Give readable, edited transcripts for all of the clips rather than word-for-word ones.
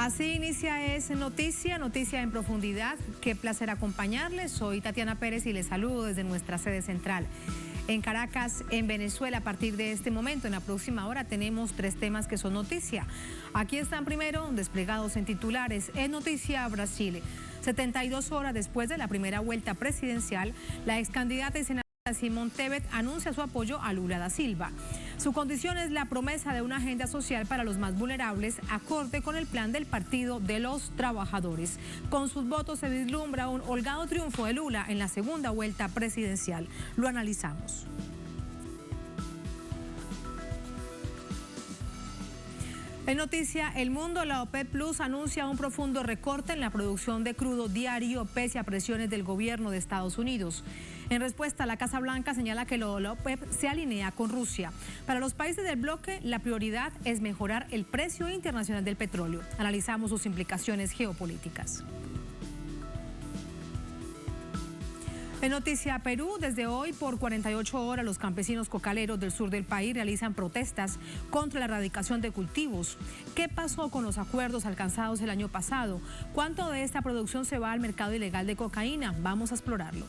Así inicia Es Noticia, noticia en profundidad. Qué placer acompañarles. Soy Tatiana Pérez y les saludo desde nuestra sede central. En Caracas, en Venezuela, a partir de este momento, en la próxima hora, tenemos 3 temas que son noticia. Aquí están primero desplegados en titulares. Es Noticia Brasil. 72 horas después de la primera vuelta presidencial, la ex candidata y senadora Simone Tebet anuncia su apoyo a Lula da Silva. Su condición es la promesa de una agenda social para los más vulnerables, acorde con el plan del Partido de los Trabajadores. Con sus votos se vislumbra un holgado triunfo de Lula en la segunda vuelta presidencial. Lo analizamos. En noticia El Mundo, la OPEP Plus anuncia un profundo recorte en la producción de crudo diario pese a presiones del gobierno de Estados Unidos. En respuesta, la Casa Blanca señala que la OPEP se alinea con Rusia. Para los países del bloque, la prioridad es mejorar el precio internacional del petróleo. Analizamos sus implicaciones geopolíticas. En noticia Perú, desde hoy por 48 horas los campesinos cocaleros del sur del país realizan protestas contra la erradicación de cultivos. ¿Qué pasó con los acuerdos alcanzados el año pasado? ¿Cuánto de esta producción se va al mercado ilegal de cocaína? Vamos a explorarlo.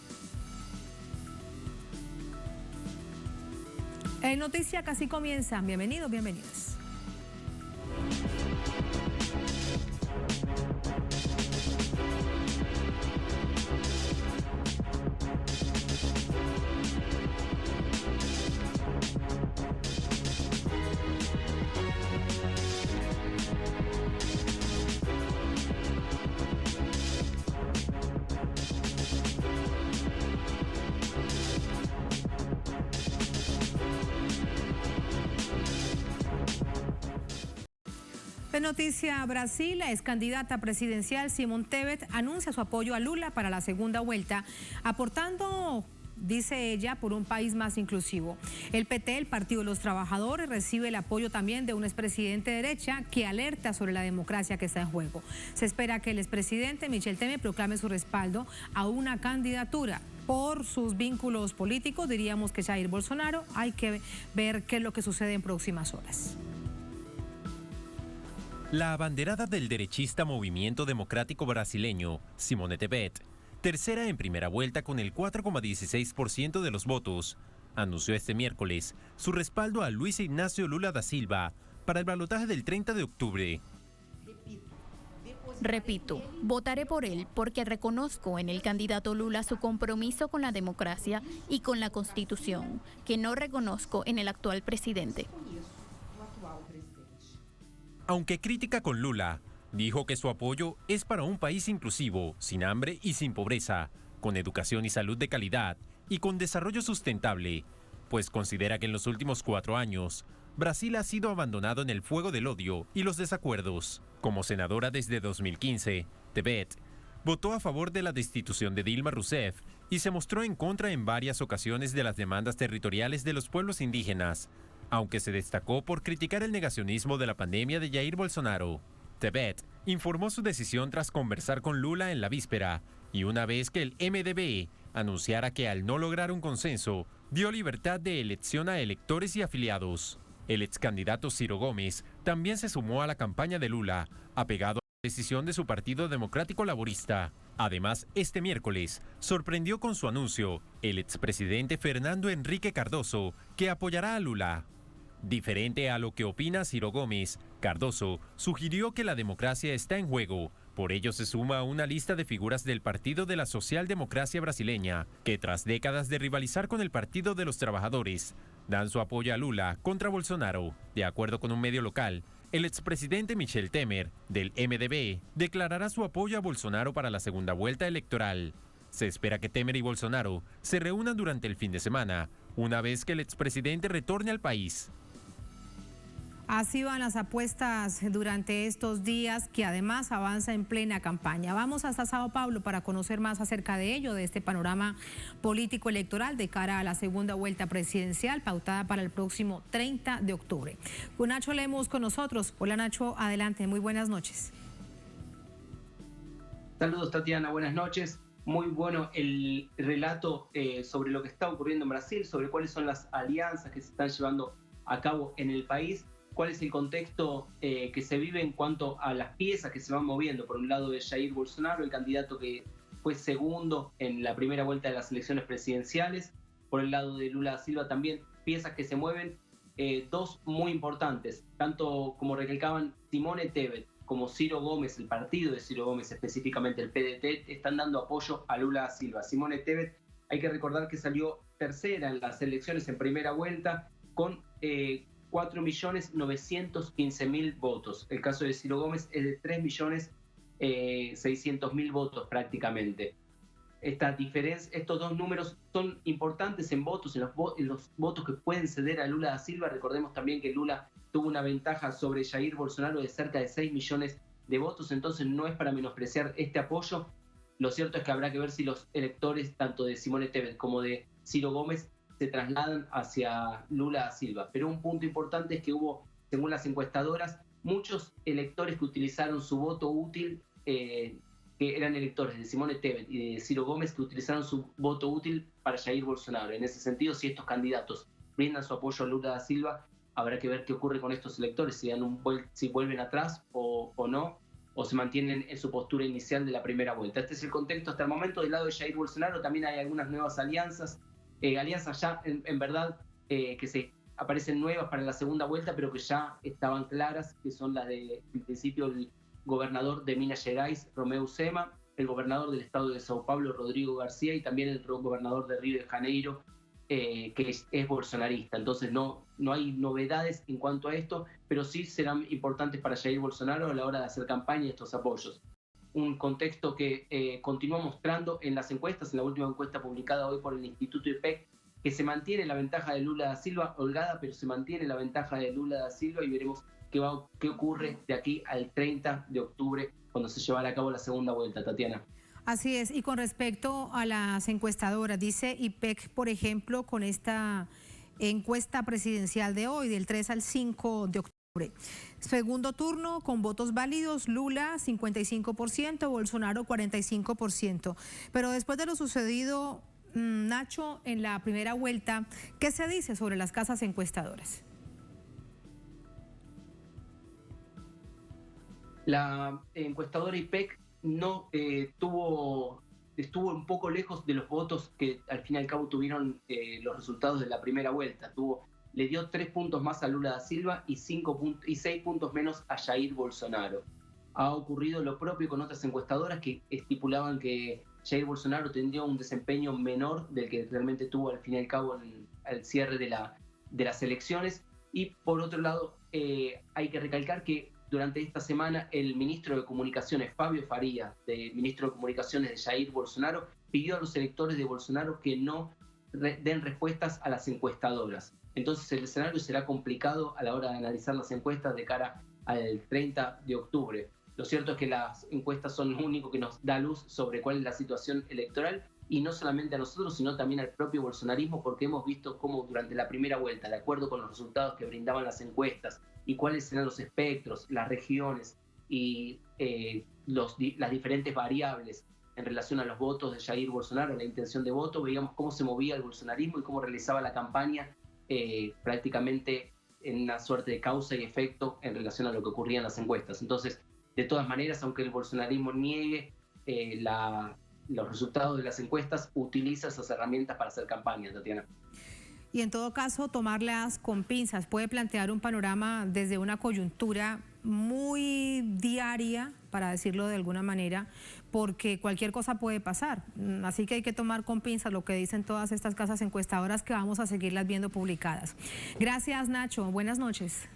En noticia casi comienza. Bienvenidos, bienvenidas. En noticia Brasil, la ex candidata presidencial Simone Tebet anuncia su apoyo a Lula para la segunda vuelta, aportando, dice ella, por un país más inclusivo. El PT, el Partido de los Trabajadores, recibe el apoyo también de un expresidente de derecha que alerta sobre la democracia que está en juego. Se espera que el expresidente Michel Temer proclame su respaldo a una candidatura. Por sus vínculos políticos, diríamos que Jair Bolsonaro. Hay que ver qué es lo que sucede en próximas horas. La abanderada del derechista Movimiento Democrático Brasileño, Simone Tebet, tercera en primera vuelta con el 4,16% de los votos, anunció este miércoles su respaldo a Luis Ignacio Lula da Silva para el balotaje del 30 de octubre. Repito, votaré por él porque reconozco en el candidato Lula su compromiso con la democracia y con la Constitución, que no reconozco en el actual presidente. Aunque crítica con Lula, dijo que su apoyo es para un país inclusivo, sin hambre y sin pobreza, con educación y salud de calidad y con desarrollo sustentable, pues considera que en los últimos 4 años, Brasil ha sido abandonado en el fuego del odio y los desacuerdos. Como senadora desde 2015, Tebet votó a favor de la destitución de Dilma Rousseff y se mostró en contra en varias ocasiones de las demandas territoriales de los pueblos indígenas, aunque se destacó por criticar el negacionismo de la pandemia de Jair Bolsonaro. Tebet informó su decisión tras conversar con Lula en la víspera y una vez que el MDB anunciara que al no lograr un consenso, dio libertad de elección a electores y afiliados. El ex candidato Ciro Gómez también se sumó a la campaña de Lula, apegado a la decisión de su Partido Democrático Laborista. Además, este miércoles sorprendió con su anuncio el expresidente Fernando Henrique Cardoso, que apoyará a Lula. Diferente a lo que opina Ciro Gómez, Cardoso sugirió que la democracia está en juego. Por ello se suma a una lista de figuras del Partido de la Socialdemocracia Brasileña, que tras décadas de rivalizar con el Partido de los Trabajadores, dan su apoyo a Lula contra Bolsonaro. De acuerdo con un medio local, el expresidente Michel Temer, del MDB, declarará su apoyo a Bolsonaro para la segunda vuelta electoral. Se espera que Temer y Bolsonaro se reúnan durante el fin de semana, una vez que el expresidente retorne al país. Así van las apuestas durante estos días, que además avanza en plena campaña. Vamos hasta Sao Paulo para conocer más acerca de ello, de este panorama político electoral de cara a la segunda vuelta presidencial pautada para el próximo 30 de octubre. Con Nacho Lemos con nosotros. Hola Nacho, adelante, muy buenas noches. Saludos Tatiana, buenas noches. Muy bueno el relato sobre lo que está ocurriendo en Brasil, sobre cuáles son las alianzas que se están llevando a cabo en el país. cuál es el contexto que se vive en cuanto a las piezas que se van moviendo. Por un lado de Jair Bolsonaro, el candidato que fue segundo en la primera vuelta de las elecciones presidenciales. Por el lado de Lula da Silva también piezas que se mueven, dos muy importantes, tanto como recalcaban Simone Tebet como Ciro Gómez, el partido de Ciro Gómez, específicamente el PDT, están dando apoyo a Lula da Silva. Simone Tebet, hay que recordar que salió tercera en las elecciones en primera vuelta con 4.915.000 votos. El caso de Ciro Gómez es de 3.600.000 votos prácticamente. Esta diferencia, estos dos números son importantes en votos, en los votos que pueden ceder a Lula da Silva. Recordemos también que Lula tuvo una ventaja sobre Jair Bolsonaro de cerca de 6 millones de votos, entonces no es para menospreciar este apoyo. Lo cierto es que habrá que ver si los electores, tanto de Simone Tebet como de Ciro Gómez, se trasladan hacia Lula da Silva. Pero un punto importante es que hubo, según las encuestadoras, muchos electores que utilizaron su voto útil, que eran electores de Simone Tebet y de Ciro Gómez, que utilizaron su voto útil para Jair Bolsonaro. En ese sentido, si estos candidatos brindan su apoyo a Lula da Silva, habrá que ver qué ocurre con estos electores, si vuelven atrás o no, o se mantienen en su postura inicial de la primera vuelta. Este es el contexto hasta el momento. Del lado de Jair Bolsonaro también hay algunas nuevas alianzas, alianzas ya en verdad que se aparecen nuevas para la segunda vuelta, pero que ya estaban claras, que son las de, en principio, el gobernador de Minas Gerais, Romeu Zema, el gobernador del estado de Sao Paulo, Rodrigo García, y también el gobernador de Río de Janeiro, que es bolsonarista. Entonces no hay novedades en cuanto a esto, pero sí serán importantes para Jair Bolsonaro a la hora de hacer campaña y estos apoyos. Un contexto que continúa mostrando en las encuestas, en la última encuesta publicada hoy por el Instituto IPEC, que se mantiene la ventaja de Lula da Silva, holgada, pero se mantiene la ventaja de Lula da Silva, y veremos qué ocurre de aquí al 30 de octubre, cuando se llevará a cabo la segunda vuelta, Tatiana. Así es, y con respecto a las encuestadoras, dice IPEC, por ejemplo, con esta encuesta presidencial de hoy, del 3 al 5 de octubre. Segundo turno, con votos válidos, Lula 55%, Bolsonaro 45%. Pero después de lo sucedido, Nacho, en la primera vuelta, ¿qué se dice sobre las casas encuestadoras? La encuestadora IPEC no estuvo un poco lejos de los votos que al fin y al cabo tuvieron los resultados de la primera vuelta. Le dio 3 puntos más a Lula da Silva y 6 puntos menos a Jair Bolsonaro. Ha ocurrido lo propio con otras encuestadoras que estipulaban que Jair Bolsonaro tendría un desempeño menor del que realmente tuvo al fin y al cabo al cierre de las elecciones. Y por otro lado, hay que recalcar que durante esta semana el ministro de Comunicaciones, Fabio Farías, ministro de Comunicaciones de Jair Bolsonaro, pidió a los electores de Bolsonaro que no den respuestas a las encuestadoras. Entonces el escenario será complicado a la hora de analizar las encuestas de cara al 30 de octubre. Lo cierto es que las encuestas son lo único que nos da luz sobre cuál es la situación electoral, y no solamente a nosotros, sino también al propio bolsonarismo, porque hemos visto cómo durante la primera vuelta, de acuerdo con los resultados que brindaban las encuestas y cuáles eran los espectros, las regiones y las diferentes variables en relación a los votos de Jair Bolsonaro, la intención de voto, veíamos cómo se movía el bolsonarismo y cómo realizaba la campaña prácticamente en una suerte de causa y efecto en relación a lo que ocurría en las encuestas. Entonces, de todas maneras, aunque el bolsonarismo niegue los resultados de las encuestas, utiliza esas herramientas para hacer campaña, Tatiana. Y en todo caso, tomarlas con pinzas. Puede plantear un panorama desde una coyuntura muy diaria, para decirlo de alguna manera, porque cualquier cosa puede pasar. Así que hay que tomar con pinzas lo que dicen todas estas casas encuestadoras, que vamos a seguirlas viendo publicadas. Gracias, Nacho. Buenas noches.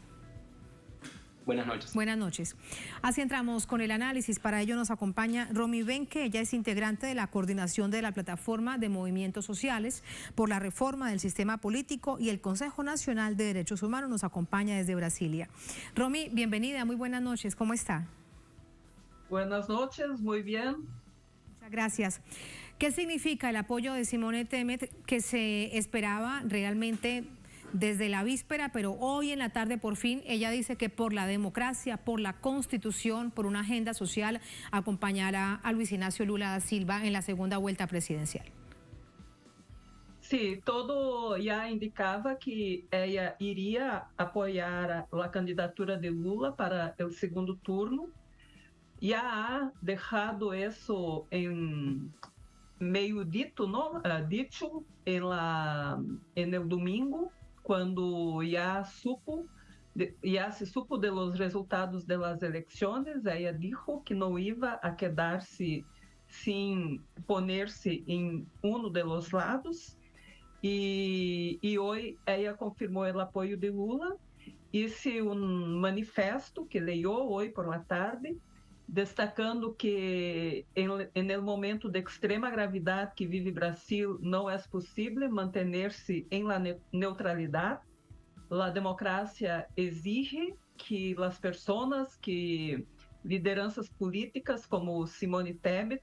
Buenas noches. Buenas noches. Así entramos con el análisis. Para ello nos acompaña Romy Benque. Ella es integrante de la coordinación de la Plataforma de Movimientos Sociales por la Reforma del Sistema Político y el Consejo Nacional de Derechos Humanos. Nos acompaña desde Brasilia. Romy, bienvenida. Muy buenas noches. ¿Cómo está? Buenas noches. Muy bien. Muchas gracias. ¿Qué significa el apoyo de Simone Tebet, que se esperaba realmente desde la víspera, pero hoy en la tarde por fin ella dice que por la democracia, por la Constitución, por una agenda social, acompañará a Luis Ignacio Lula da Silva en la segunda vuelta presidencial? Sí, todo ya indicaba que ella iría apoyar la candidatura de Lula para el segundo turno. Ya ha dejado eso en meio dito, ¿no? Dicho en el domingo, cuando ya se supo de los resultados de las elecciones. Ella dijo que no iba a quedarse sin ponerse en uno de los lados. Y hoy ella confirmó el apoyo de Lula. Hice un manifesto que leyó hoy por la tarde, destacando que en el momento de extrema gravidad que vive Brasil, no es posible mantenerse en la neutralidad. La democracia exige que las personas, que lideranças políticas como Simone Tebet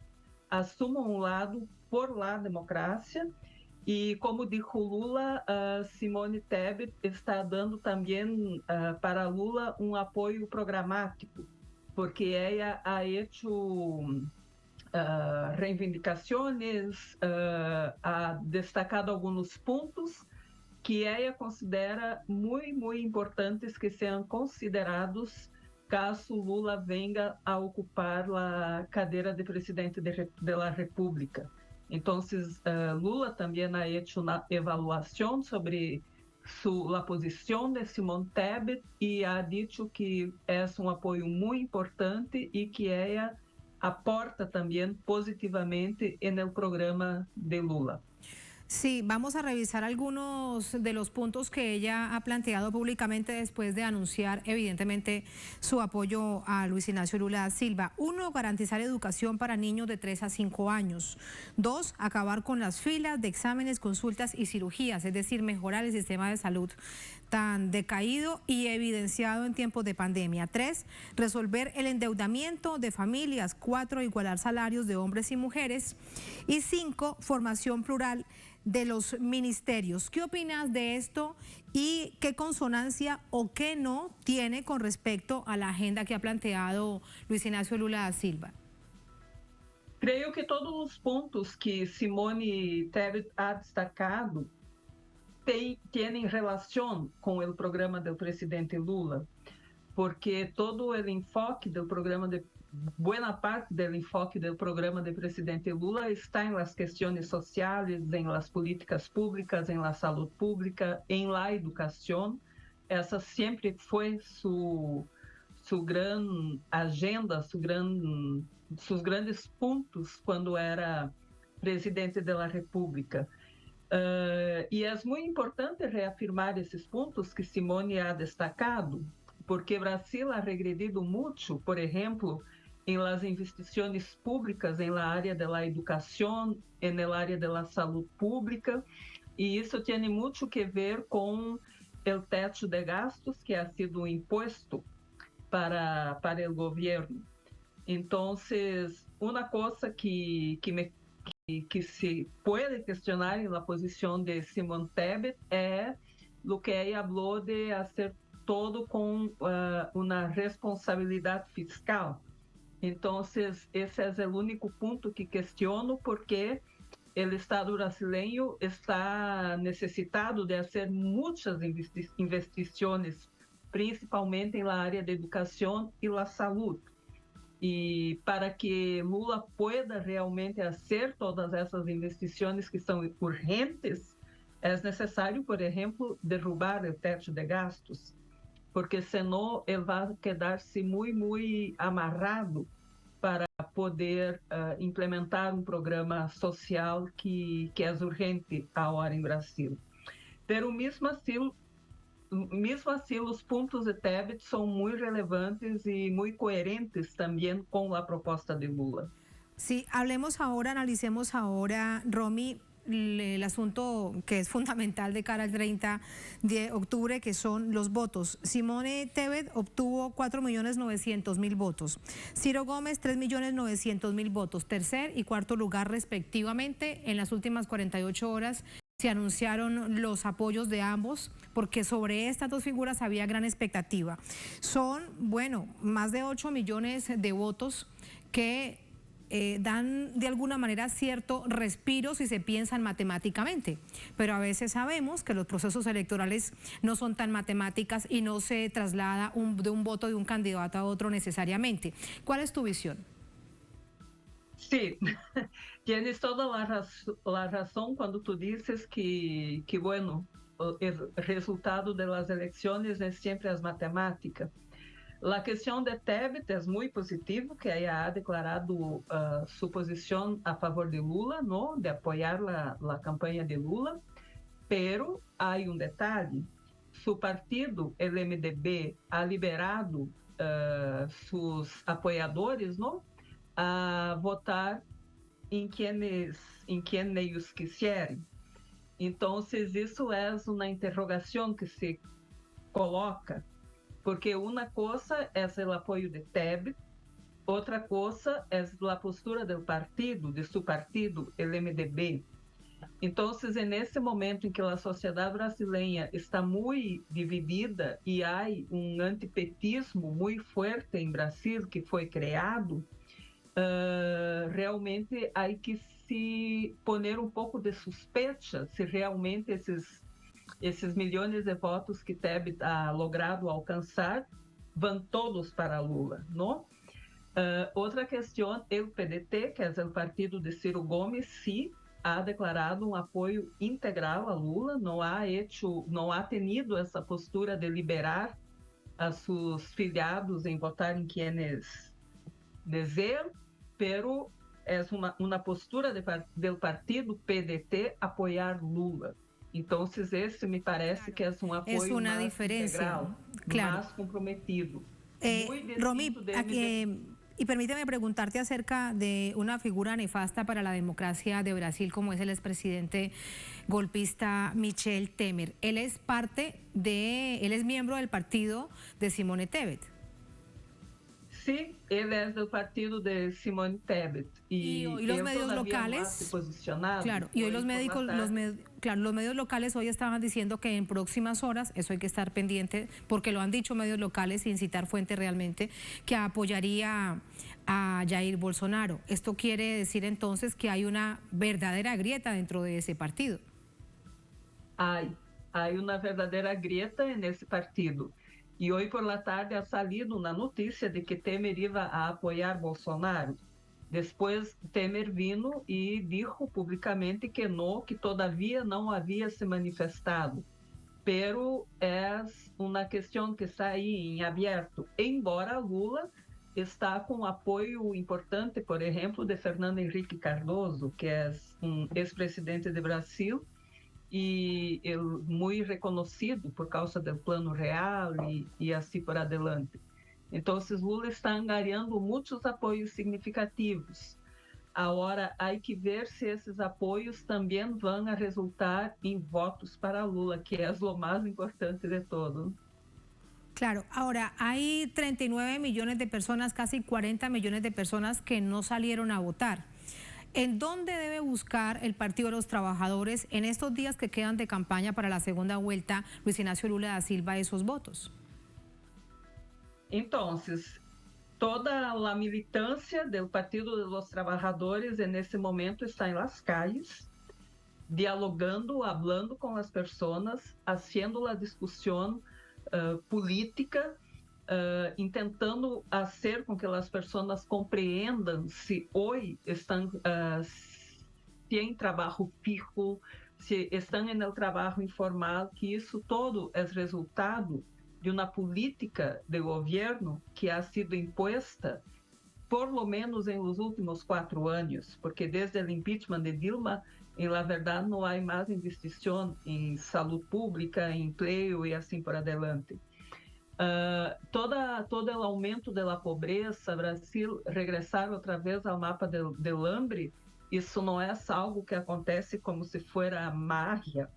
assumam um lado por la democracia. E como dijo Lula, Simone Tebet está dando também para Lula um apoio programático, porque ela ha hecho reivindicações, ha destacado alguns pontos que ela considera muito importantes que sejam considerados caso Lula venga a ocupar a cadeira de presidente da República. Então, Lula também ha hecho uma avaliação sobre a posição de Simone Tebet e ha dicho que é um apoio muito importante e que ela aporta também positivamente no programa de Lula. Sí, vamos a revisar algunos de los puntos que ella ha planteado públicamente después de anunciar evidentemente su apoyo a Luis Ignacio Lula da Silva. 1, garantizar educación para niños de 3 a 5 años. 2, acabar con las filas de exámenes, consultas y cirugías, es decir, mejorar el sistema de salud tan decaído y evidenciado en tiempos de pandemia. 3, resolver el endeudamiento de familias. 4, igualar salarios de hombres y mujeres. Y 5, formación plural de los ministerios. ¿Qué opinas de esto y qué consonancia o qué no tiene con respecto a la agenda que ha planteado Luis Ignacio Lula da Silva? Creio que todos os pontos que Simone Tebet ha destacado têm relação com o programa do presidente Lula, porque todo o enfoque do programa buena parte del enfoque del programa del presidente Lula está en las cuestiones sociales, en las políticas públicas, en la salud pública, en la educación. Essa siempre fue su gran agenda, sus grandes puntos cuando era presidente de la República. E é muito importante reafirmar esses pontos que Simone ha destacado, porque Brasil ha regredido muito, por exemplo, em las investições públicas em la área de la educação, en el área de la salud pública, e isso tem muito que ver com o teto de gastos que ha sido imposto para o governo. Então, uma coisa que se pode questionar na posição de Simone Tebet é o que ela falou de fazer todo com uma responsabilidade fiscal. Então, esse é o único ponto que questiono, porque o Estado brasileiro está necessitado de fazer muitas investições, principalmente na área de educação e la saúde. E para que Lula pueda realmente fazer todas essas investições que são urgentes, é necessário, por exemplo, derrubar o teto de gastos, porque senão ele vai quedar-se muito amarrado para poder implementar um programa social que é urgente agora em Brasil. Pero mesmo assim, os pontos de Tebet são muito relevantes e muito coerentes também com a proposta de Lula. Sí, analicemos ahora, Romy, el asunto que es fundamental de cara al 30 de octubre, que son los votos. Simone Tebet obtuvo 4.900.000 votos. Ciro Gómez, 3.900.000 votos. Tercer y cuarto lugar respectivamente. En las últimas 48 horas se anunciaron los apoyos de ambos, porque sobre estas dos figuras había gran expectativa. Son, más de 8 millones de votos que dan de alguna manera cierto respiro si se piensan matemáticamente, pero a veces sabemos que los procesos electorales no son tan matemáticas y no se traslada de un voto de un candidato a otro necesariamente. ¿Cuál es tu visión? Sí, tienes toda la razón cuando tú dices que bueno, el resultado de las elecciones es siempre as matemáticas. La questão de Tebet é muito positivo, que ella ha declarado su posición a favor de Lula, ¿no? De apoyar la campaña de Lula, pero hay un detalle. Su partido, el MDB, ha liberado sus apoiadores, ¿no? A votar em quienes ellos quisierem. Então, isso é uma interrogação que se coloca, porque uma coisa é o apoio de Tebet, outra coisa é a postura do partido, de seu partido, o MDB. Então, nesse momento em que a sociedade brasileira está muito dividida e há um antipetismo muito forte em Brasil que foi criado, realmente há que se poner um pouco de suspeita se realmente esses milhões de votos que Tebet ha logrado alcançar vão todos para Lula, não? Outra questão, o PDT, que é o partido de Ciro Gomes, sim, ha declarado um apoio integral a Lula, não ha tenido essa postura de liberar a seus filiados em votar em quienes desejam, pero é uma postura do partido PDT apoiar Lula. Então, esse me parece que é um apoio mais integral, mais comprometido. Romy, y permíteme preguntarte acerca de una figura nefasta para la democracia de Brasil, como es el expresidente golpista Michel Temer. Él es miembro del partido de Simone Tebet. Sí, él es del partido de Simone Tebet. Y los medios locales, claro, y hoy los medios locales hoy estaban diciendo que en próximas horas, eso hay que estar pendiente, porque lo han dicho medios locales sin citar fuentes realmente, que apoyaría a Jair Bolsonaro. Esto quiere decir entonces que hay una verdadera grieta dentro de ese partido. Hay una verdadera grieta en ese partido. E hoje por la tarde ha salido uma notícia de que Temer iba a apoiar Bolsonaro. Depois Temer vino e dijo publicamente que não, que todavia não havia se manifestado. Pero é uma questão que está aí em aberto. Embora Lula está com apoio importante, por exemplo, de Fernando Henrique Cardoso, que é um ex-presidente do Brasil, e ele muito reconhecido por causa do Plano Real e assim por adiante. Então, Lula está angariando muitos apoios significativos. Agora, há que ver se esses apoios também vão a resultar em votos para Lula, que é o mais importante de todo. Claro, ahora hay 39 millones de personas, casi 40 millones de personas que no salieron a votar. ¿En dónde debe buscar el Partido de los Trabajadores en estos días que quedan de campaña para la segunda vuelta, Luis Ignacio Lula da Silva, esos votos? Entonces, toda a militância do Partido de los Trabajadores nesse momento está em las calles, dialogando, hablando com as pessoas, haciendo a discussão política, tentando fazer com que as pessoas compreendam se hoje estão em trabalho fijo, se estão no trabalho informal, que isso todo é resultado de uma política de governo que ha sido imposta por lo menos em los últimos 4 anos, porque desde o impeachment de Dilma, na verdade, não há mais investição em saúde pública, em emprego e assim por adiante. Todo o aumento da pobreza, Brasil regressar outra vez ao mapa do hambre, isso não é algo que acontece como se fosse mágica,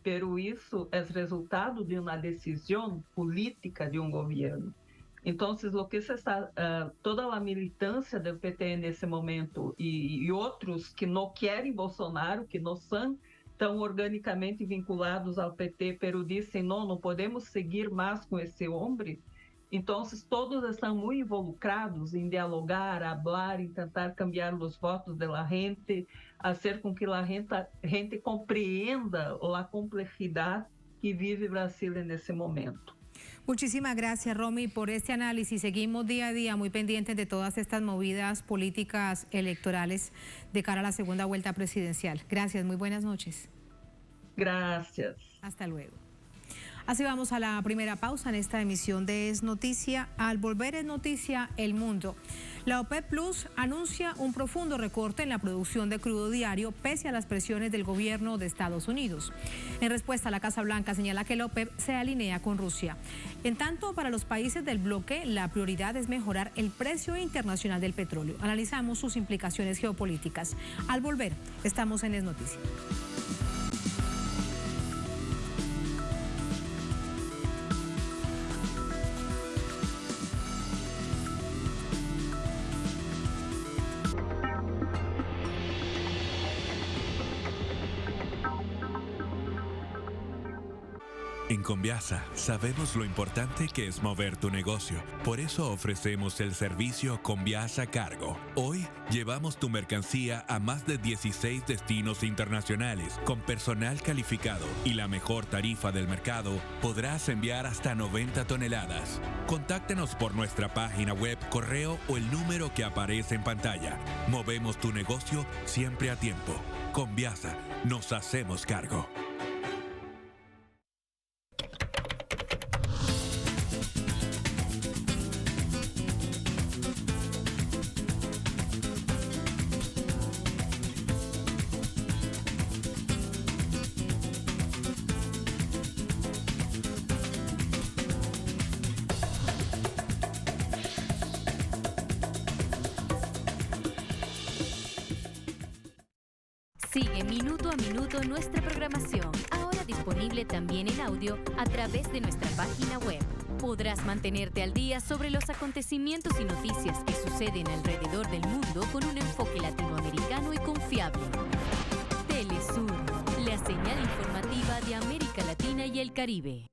pero isso é resultado de uma decisão política de um governo. Então, o que se está, toda a militância do PT nesse momento e outros que não querem Bolsonaro, que não são tão organicamente vinculados ao PT, pero dizem não podemos seguir mais com esse homem, Então, todos estão muito involucrados em dialogar, falar, em tentar cambiar os votos da gente, fazer com que a gente compreenda a complexidade que vive Brasil nesse momento. Muchísimas gracias, Romy, por este análisis. Seguimos día a día muy pendientes de todas estas movidas políticas electorales de cara a la segunda vuelta presidencial. Gracias, muy buenas noches. Gracias. Hasta luego. Así vamos a la primera pausa en esta emisión de Es Noticia. Al volver Es Noticia el mundo. La OPEP Plus anuncia un profundo recorte en la producción de crudo diario pese a las presiones del gobierno de Estados Unidos. En respuesta, la Casa Blanca señala que la OPEP se alinea con Rusia. En tanto, para los países del bloque, la prioridad es mejorar el precio internacional del petróleo. Analizamos sus implicaciones geopolíticas. Al volver, estamos en Es Noticia. En Conviasa sabemos lo importante que es mover tu negocio. Por eso ofrecemos el servicio Conviasa Cargo. Hoy llevamos tu mercancía a más de 16 destinos internacionales. Con personal calificado y la mejor tarifa del mercado, podrás enviar hasta 90 toneladas. Contáctanos por nuestra página web, correo o el número que aparece en pantalla. Movemos tu negocio siempre a tiempo. Conviasa, nos hacemos cargo. Sigue minuto a minuto nuestra programación, ahora disponible también en audio a través de nuestra página web. Podrás mantenerte al día sobre los acontecimientos y noticias que suceden alrededor del mundo con un enfoque latinoamericano y confiable. Telesur, la señal informativa de América Latina y el Caribe.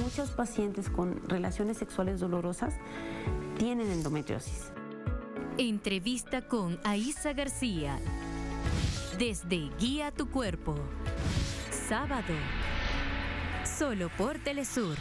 Muchos pacientes con relaciones sexuales dolorosas tienen endometriosis. Entrevista con Aisa García. Desde Guía tu Cuerpo. Sábado. Solo por Telesur.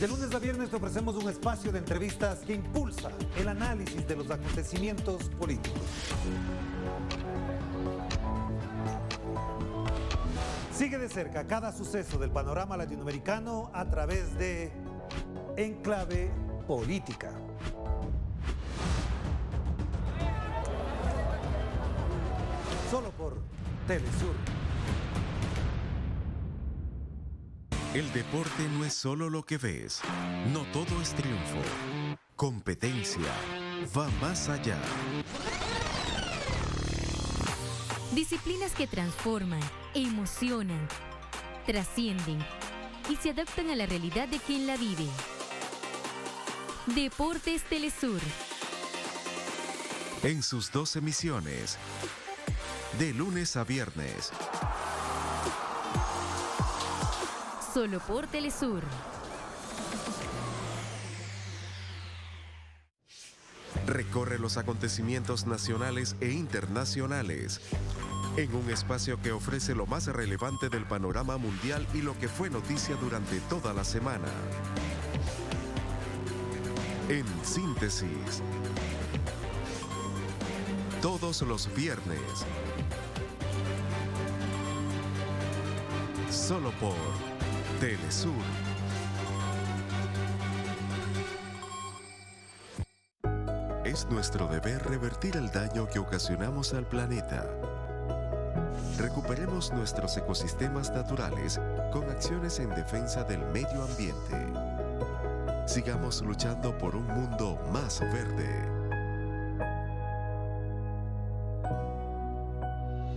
De lunes a viernes te ofrecemos un espacio de entrevistas que impulsa el análisis de los acontecimientos políticos. Sigue de cerca cada suceso del panorama latinoamericano a través de Enclave Política. Solo por Telesur. El deporte no es solo lo que ves. No todo es triunfo. Competencia va más allá. Disciplinas que transforman, emocionan, trascienden y se adaptan a la realidad de quien la vive. Deportes Telesur. En sus 2 emisiones, de lunes a viernes. Solo por Telesur. Recorre los acontecimientos nacionales e internacionales. en un espacio que ofrece lo más relevante del panorama mundial y lo que fue noticia durante toda la semana. En síntesis, todos los viernes, solo por Telesur. Es nuestro deber revertir el daño que ocasionamos al planeta. Recuperemos nuestros ecosistemas naturales con acciones en defensa del medio ambiente. Sigamos luchando por un mundo más verde.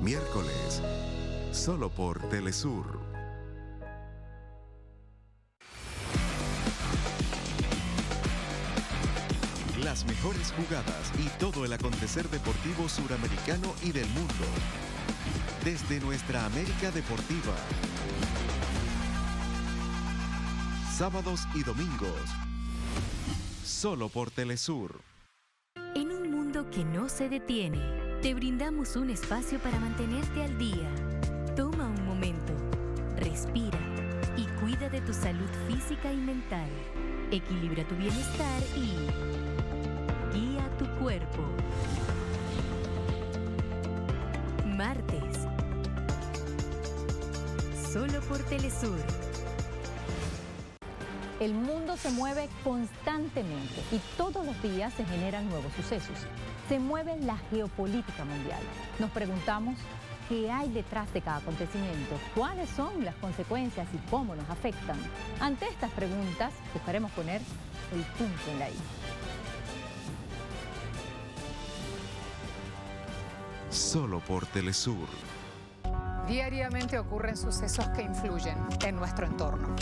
Miércoles, solo por Telesur. Las mejores jugadas y todo el acontecer deportivo suramericano y del mundo. Desde nuestra América Deportiva. Sábados y domingos. Solo por Telesur. En un mundo que no se detiene, te brindamos un espacio para mantenerte al día. Toma un momento, respira y cuida de tu salud física y mental. Equilibra tu bienestar y guía tu cuerpo. Martes. Solo por Telesur. El mundo se mueve constantemente y todos los días se generan nuevos sucesos. Se mueve la geopolítica mundial. Nos preguntamos qué hay detrás de cada acontecimiento, cuáles son las consecuencias y cómo nos afectan. Ante estas preguntas, buscaremos poner el punto en la I. Solo por Telesur. Diariamente ocurren sucesos que influyen en nuestro entorno.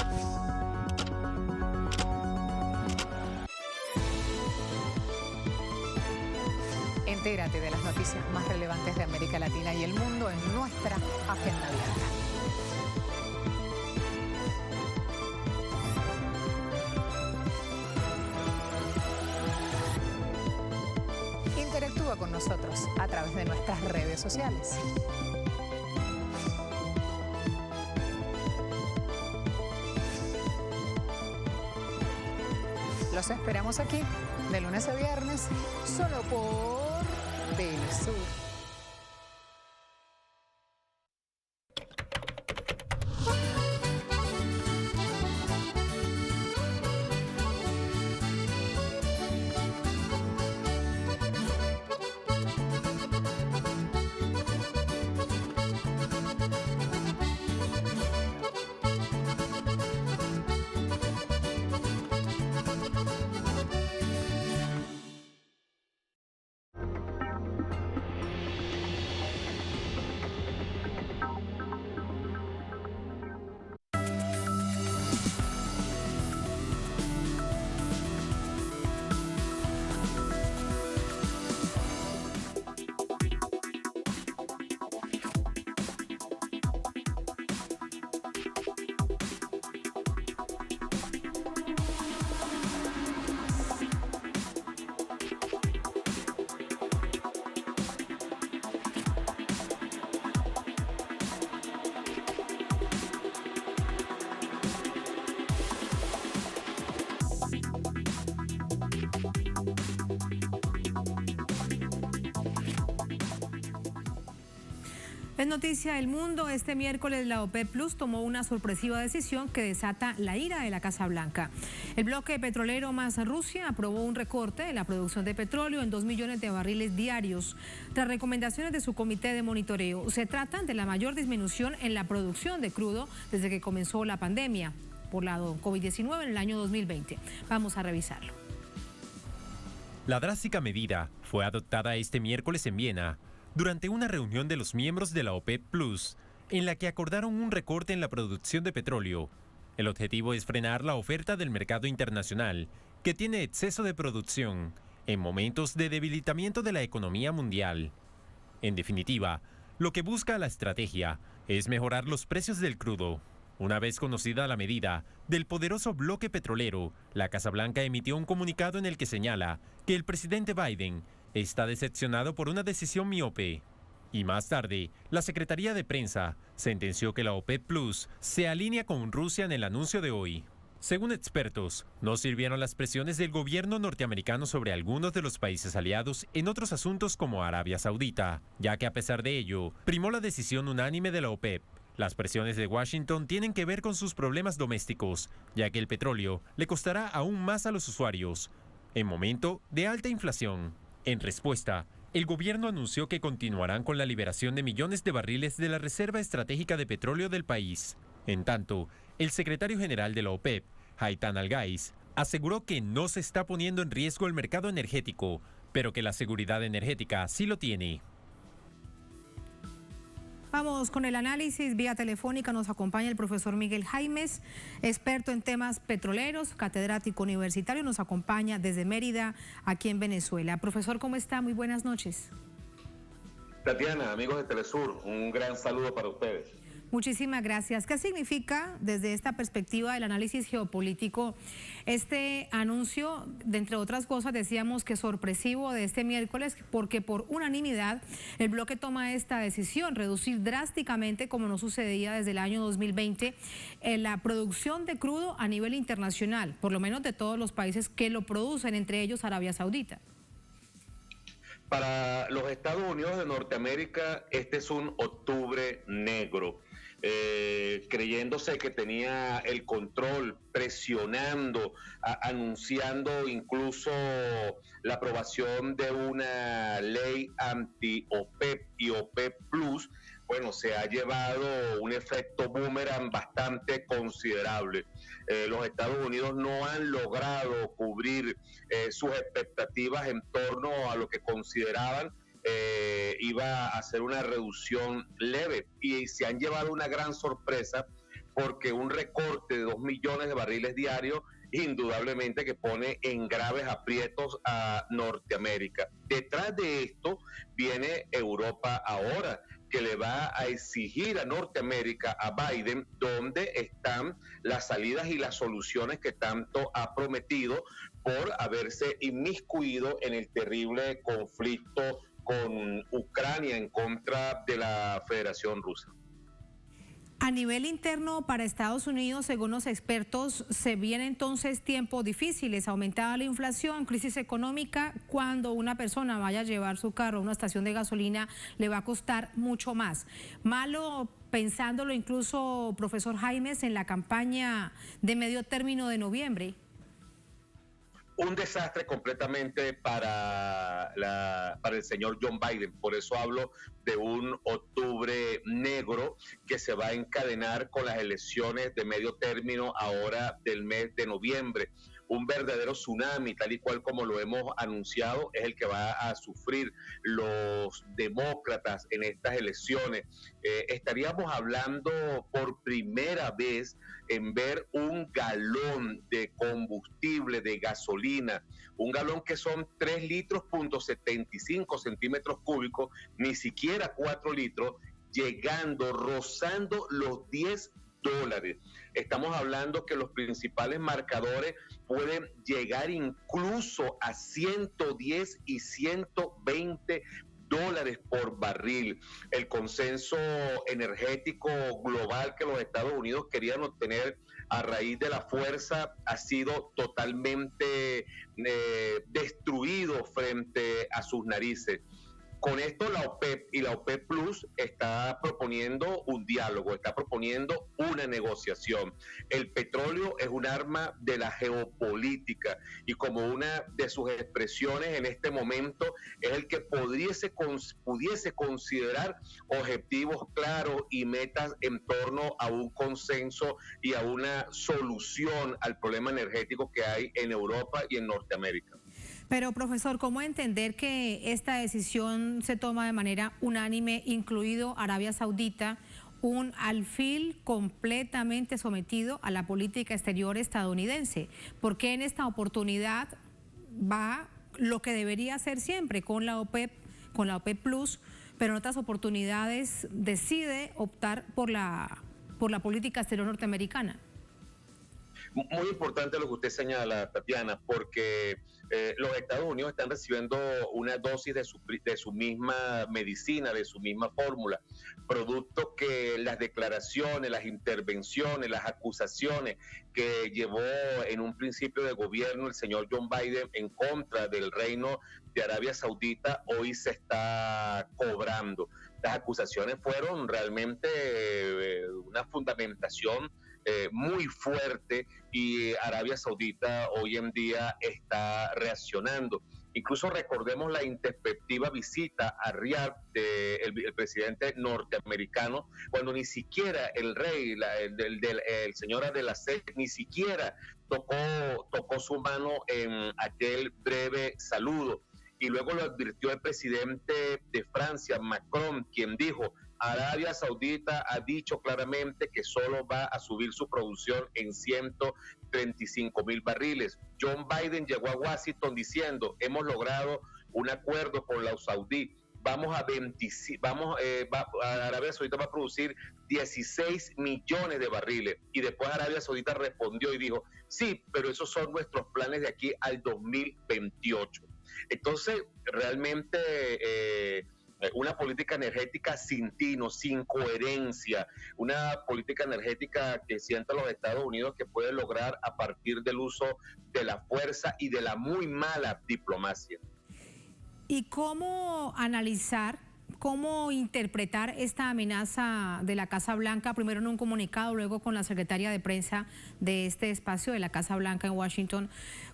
Entérate de las noticias más relevantes de América Latina y el mundo en nuestra agenda abierta. Interactúa con nosotros a través de nuestras redes sociales. Los esperamos aquí, de lunes a viernes, solo por Telesur. Es noticia del mundo. Este miércoles la OPEP Plus tomó una sorpresiva decisión que desata la ira de la Casa Blanca. El bloque petrolero más Rusia aprobó un recorte de la producción de petróleo en 2 millones de barriles diarios, tras recomendaciones de su comité de monitoreo. Se trata de la mayor disminución en la producción de crudo desde que comenzó la pandemia por la COVID-19 en el año 2020. Vamos a revisarlo. La drástica medida fue adoptada este miércoles en Viena, durante una reunión de los miembros de la OPEP Plus, en la que acordaron un recorte en la producción de petróleo. El objetivo es frenar la oferta del mercado internacional, que tiene exceso de producción, en momentos de debilitamiento de la economía mundial. En definitiva, lo que busca la estrategia es mejorar los precios del crudo. Una vez conocida la medida del poderoso bloque petrolero, la Casa Blanca emitió un comunicado en el que señala que el presidente Biden está decepcionado por una decisión miope Y más tarde, la Secretaría de Prensa sentenció que la OPEP Plus se alinea con Rusia en el anuncio de hoy. Según expertos, no sirvieron las presiones del gobierno norteamericano sobre algunos de los países aliados en otros asuntos como Arabia Saudita, ya que a pesar de ello, primó la decisión unánime de la OPEP. Las presiones de Washington tienen que ver con sus problemas domésticos, ya que el petróleo le costará aún más a los usuarios, en momento de alta inflación. En respuesta, el gobierno anunció que continuarán con la liberación de millones de barriles de la Reserva Estratégica de Petróleo del país. En tanto, el secretario general de la OPEP, Haytham Al-Ghais, aseguró que no se está poniendo en riesgo el mercado energético, pero que la seguridad energética sí lo tiene. Vamos con el análisis. Vía telefónica nos acompaña el profesor Miguel Jaimes, experto en temas petroleros, catedrático universitario, nos acompaña desde Mérida, aquí en Venezuela. Profesor, ¿cómo está? Muy buenas noches. Tatiana, amigos de Telesur, un gran saludo para ustedes. Muchísimas gracias. ¿Qué significa desde esta perspectiva del análisis geopolítico este anuncio, de entre otras cosas, decíamos que sorpresivo de este miércoles, porque por unanimidad el bloque toma esta decisión, reducir drásticamente, como no sucedía desde el año 2020, la producción de crudo a nivel internacional, por lo menos de todos los países que lo producen, entre ellos Arabia Saudita? Para los Estados Unidos de Norteamérica, este es un octubre negro. Creyéndose que tenía el control, presionando, anunciando incluso la aprobación de una ley anti-OPEP y OPEP Plus, bueno, se ha llevado un efecto boomerang bastante considerable. Los Estados Unidos no han logrado cubrir sus expectativas en torno a lo que consideraban iba a ser una reducción leve, y se han llevado una gran sorpresa, porque un recorte de 2 millones de barriles diarios indudablemente que pone en graves aprietos a Norteamérica. Detrás de esto viene Europa ahora, que le va a exigir a Norteamérica, a Biden, dónde están las salidas y las soluciones que tanto ha prometido por haberse inmiscuido en el terrible conflicto con Ucrania en contra de la Federación Rusa. A nivel interno para Estados Unidos, según los expertos, se vienen entonces tiempos difíciles, aumentada la inflación, crisis económica. Cuando una persona vaya a llevar su carro a una estación de gasolina, le va a costar mucho más. Malo, pensándolo incluso, profesor Jaimes, en la campaña de medio término de noviembre. Un desastre completamente para el señor John Biden. Por eso hablo de un octubre negro que se va a encadenar con las elecciones de medio término ahora del mes de noviembre. Un verdadero tsunami, tal y cual como lo hemos anunciado, es el que va a sufrir los demócratas en estas elecciones. Estaríamos hablando por primera vez en ver un galón de combustible, de gasolina, un galón que son 3 litros, .75 centímetros cúbicos, ni siquiera 4 litros, llegando, rozando los $10. Estamos hablando que los principales marcadores pueden llegar incluso a 110 y 120 dólares por barril. El consenso energético global que los Estados Unidos querían obtener a raíz de la fuerza ha sido totalmente destruido frente a sus narices. Con esto la OPEP y la OPEP Plus está proponiendo un diálogo, está proponiendo una negociación. El petróleo es un arma de la geopolítica, y como una de sus expresiones en este momento es el que pudiese considerar objetivos claros y metas en torno a un consenso y a una solución al problema energético que hay en Europa y en Norteamérica. Pero, profesor, ¿cómo entender que esta decisión se toma de manera unánime, incluido Arabia Saudita, un alfil completamente sometido a la política exterior estadounidense? ¿Por qué en esta oportunidad va lo que debería ser siempre con la OPEP Plus, pero en otras oportunidades decide optar por la política exterior norteamericana? Muy importante lo que usted señala, Tatiana, porque los Estados Unidos están recibiendo una dosis de su misma medicina, de su misma fórmula, producto que las declaraciones, las intervenciones, las acusaciones que llevó en un principio de gobierno el señor John Biden en contra del reino de Arabia Saudita, hoy se está cobrando. Las acusaciones fueron realmente una fundamentación muy fuerte, y Arabia Saudita hoy en día está reaccionando. Incluso recordemos la introspectiva visita a Riad del presidente norteamericano, cuando ni siquiera el rey, el señor Abdelaziz, ni siquiera tocó su mano en aquel breve saludo. Y luego lo advirtió el presidente de Francia, Macron, quien dijo: Arabia Saudita ha dicho claramente que solo va a subir su producción en 135,000 barriles. John Biden llegó a Washington diciendo: hemos logrado un acuerdo con la saudí. Arabia Saudita va a producir 16 millones de barriles. Y después Arabia Saudita respondió y dijo: sí, pero esos son nuestros planes de aquí al 2028. Entonces, realmente una política energética sin tino, sin coherencia, una política energética que sienta los Estados Unidos que puede lograr a partir del uso de la fuerza y de la muy mala diplomacia. ¿Y cómo analizar, cómo interpretar esta amenaza de la Casa Blanca, primero en un comunicado, luego con la secretaria de prensa de este espacio de la Casa Blanca en Washington,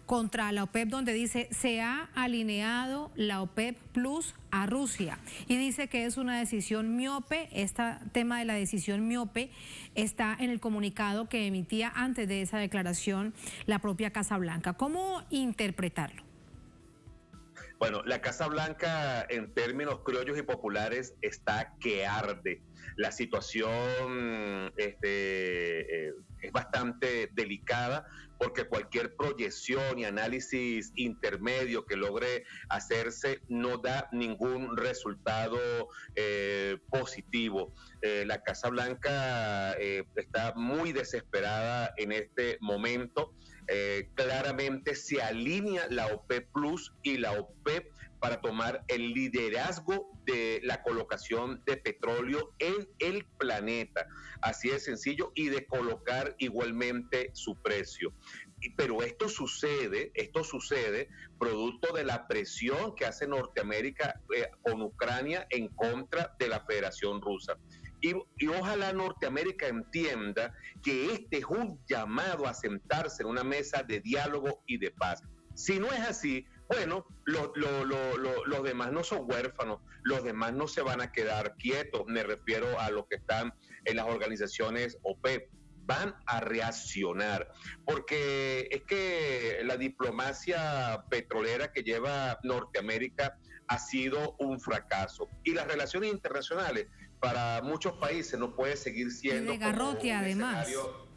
contra la OPEP, donde dice: se ha alineado la OPEP Plus a Rusia, y dice que es una decisión miope? Este tema de la decisión miope está en el comunicado que emitía antes de esa declaración la propia Casa Blanca. ¿Cómo interpretarlo? Bueno, la Casa Blanca, en términos criollos y populares, está que arde. La situación es bastante delicada, porque cualquier proyección y análisis intermedio que logre hacerse no da ningún resultado positivo. La Casa Blanca está muy desesperada en este momento. Claramente se alinea la OPEP Plus y la OPEP para tomar el liderazgo de la colocación de petróleo en el planeta, así de sencillo, y de colocar igualmente su precio. Pero esto sucede producto de la presión que hace Norteamérica con Ucrania en contra de la Federación Rusa. Y ojalá Norteamérica entienda que este es un llamado a sentarse en una mesa de diálogo y de paz. Si no es así, bueno, los demás no son huérfanos, los demás no se van a quedar quietos. Me refiero a los que están en las organizaciones OPEP. Van a reaccionar, porque es que la diplomacia petrolera que lleva Norteamérica ha sido un fracaso, y las relaciones internacionales para muchos países no puede seguir siendo de garrote, además. Escenario.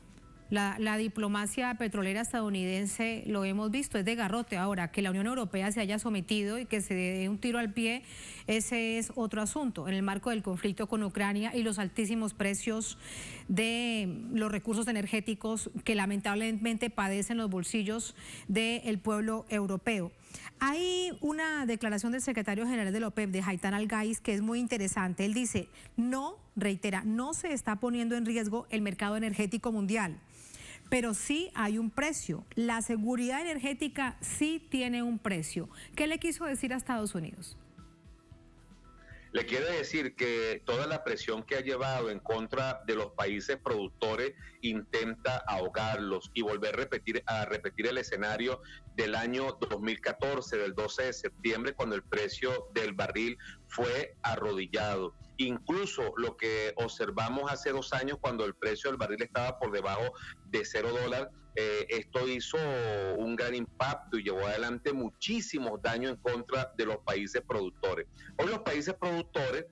La diplomacia petrolera estadounidense, lo hemos visto, es de garrote. Ahora, que la Unión Europea se haya sometido y que se dé un tiro al pie, ese es otro asunto, en el marco del conflicto con Ucrania y los altísimos precios de los recursos energéticos que lamentablemente padecen los bolsillos del pueblo europeo. Hay una declaración del secretario general de la OPEP, de Haytham Al-Ghais, que es muy interesante. Él dice: no se está poniendo en riesgo el mercado energético mundial, pero sí hay un precio. La seguridad energética sí tiene un precio. ¿Qué le quiso decir a Estados Unidos? Le quiere decir que toda la presión que ha llevado en contra de los países productores intenta ahogarlos y volver a repetir el escenario del año 2014, del 12 de septiembre, cuando el precio del barril fue arrodillado. Incluso lo que observamos hace 2 años, cuando el precio del barril estaba por debajo de $0, esto hizo un gran impacto y llevó adelante muchísimos daños en contra de los países productores. Hoy los países productores,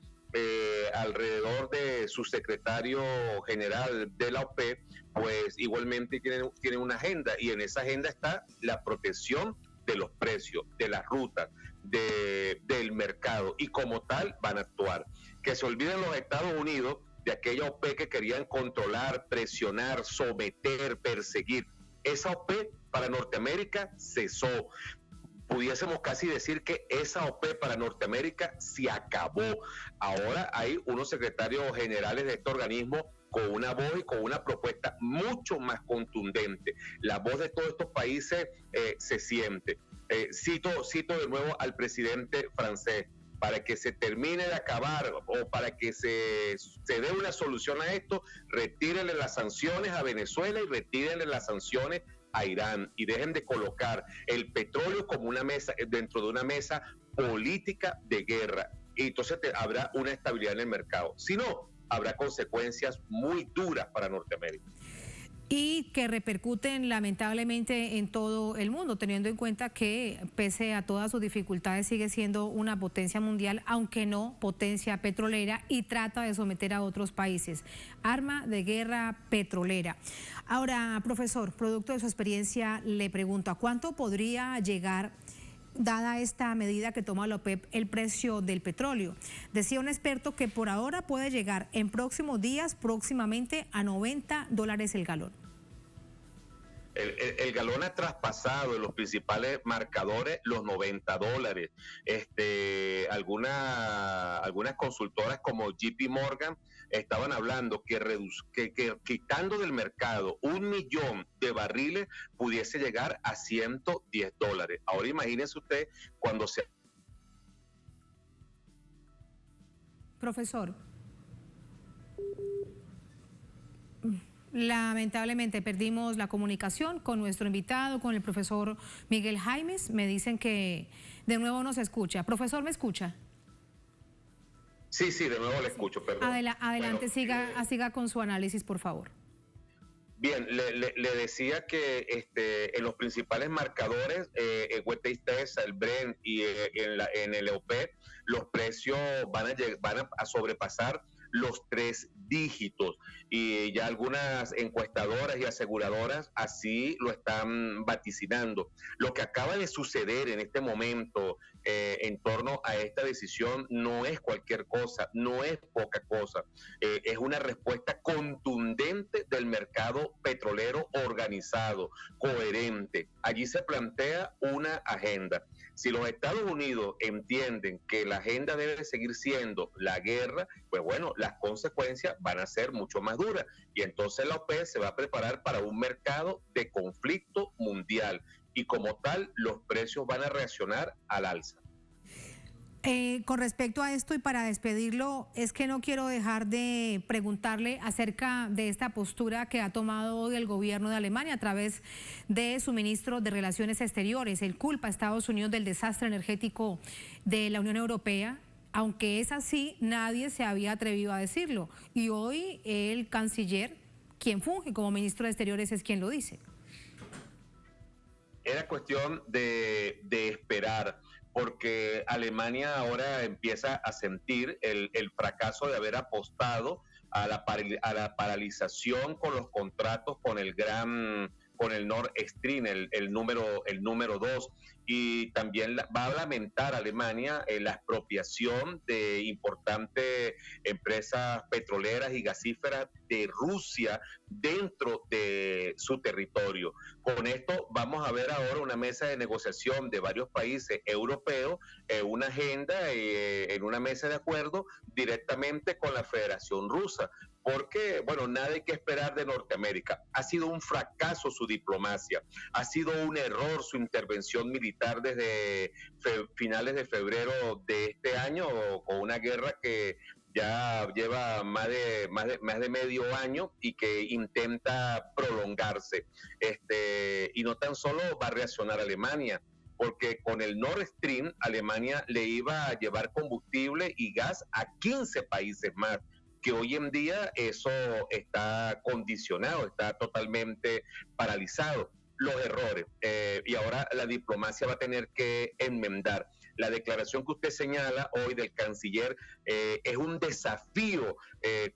alrededor de su secretario general de la OPEP, pues igualmente tienen una agenda, y en esa agenda está la protección de los precios, de las rutas, del mercado, y como tal van a actuar. Que se olviden los Estados Unidos de aquella OPEP que querían controlar, presionar, someter, perseguir. Esa OPEP para Norteamérica cesó. Pudiésemos casi decir que esa OPEP para Norteamérica se acabó. Ahora hay unos secretarios generales de este organismo con una voz y con una propuesta mucho más contundente. La voz de todos estos países se siente. Cito de nuevo al presidente francés: para que se termine de acabar o para que se dé una solución a esto, retírenle las sanciones a Venezuela y retírenle las sanciones a Irán y dejen de colocar el petróleo como una mesa, dentro de una mesa política de guerra. Y entonces habrá una estabilidad en el mercado. Si no, habrá consecuencias muy duras para Norteamérica. Y que repercuten lamentablemente en todo el mundo, teniendo en cuenta que pese a todas sus dificultades sigue siendo una potencia mundial, aunque no potencia petrolera, y trata de someter a otros países. Arma de guerra petrolera. Ahora, profesor, producto de su experiencia, le pregunto, ¿a cuánto podría llegar, dada esta medida que toma la OPEP, el precio del petróleo? Decía un experto que por ahora puede llegar en próximos días, próximamente, a $90 el galón. El galón ha traspasado en los principales marcadores los $90. Algunas consultoras como JP Morgan estaban hablando que quitando del mercado 1 millón de barriles pudiese llegar a $110. Ahora imagínense usted cuando se... Profesor. Lamentablemente perdimos la comunicación con nuestro invitado, con el profesor Miguel Jaimes. Me dicen que de nuevo no se escucha. Profesor, ¿me escucha? Sí, de nuevo le escucho, perdón. Adelante, bueno, siga con su análisis, por favor. Bien, le decía que en los principales marcadores, el West Texas, el Brent y en el OPEP, los precios van a sobrepasar los 3 dígitos, y ya algunas encuestadoras y aseguradoras así lo están vaticinando. Lo que acaba de suceder en este momento en torno a esta decisión no es cualquier cosa, no es poca cosa, es una respuesta contundente del mercado petrolero organizado, coherente. Allí se plantea una agenda. Si los Estados Unidos entienden que la agenda debe seguir siendo la guerra, pues bueno, las consecuencias van a ser mucho más duras, y entonces la OPEP se va a preparar para un mercado de conflicto mundial, y como tal los precios van a reaccionar al alza. Con respecto a esto, y para despedirlo, es que no quiero dejar de preguntarle acerca de esta postura que ha tomado hoy el gobierno de Alemania a través de su ministro de Relaciones Exteriores. Él culpa a Estados Unidos del desastre energético de la Unión Europea, aunque es así, nadie se había atrevido a decirlo. Y hoy el canciller, quien funge como ministro de Exteriores, es quien lo dice. Era cuestión de esperar, porque Alemania ahora empieza a sentir el fracaso de haber apostado a la paralización con los contratos con el Nord Stream, el número 2, y también va a lamentar Alemania la expropiación de importantes empresas petroleras y gasíferas de Rusia dentro de su territorio. Con esto vamos a ver ahora una mesa de negociación de varios países europeos, una agenda en una mesa de acuerdo directamente con la Federación Rusa. Porque, bueno, nada hay que esperar de Norteamérica. Ha sido un fracaso su diplomacia, ha sido un error su intervención militar desde finales de febrero de este año, con una guerra que ya lleva más de medio año y que intenta prolongarse. Y no tan solo va a reaccionar Alemania, porque con el Nord Stream Alemania le iba a llevar combustible y gas a 15 países más, que hoy en día eso está condicionado, está totalmente paralizado. Los errores, y ahora la diplomacia va a tener que enmendar. La declaración que usted señala hoy del canciller es un desafío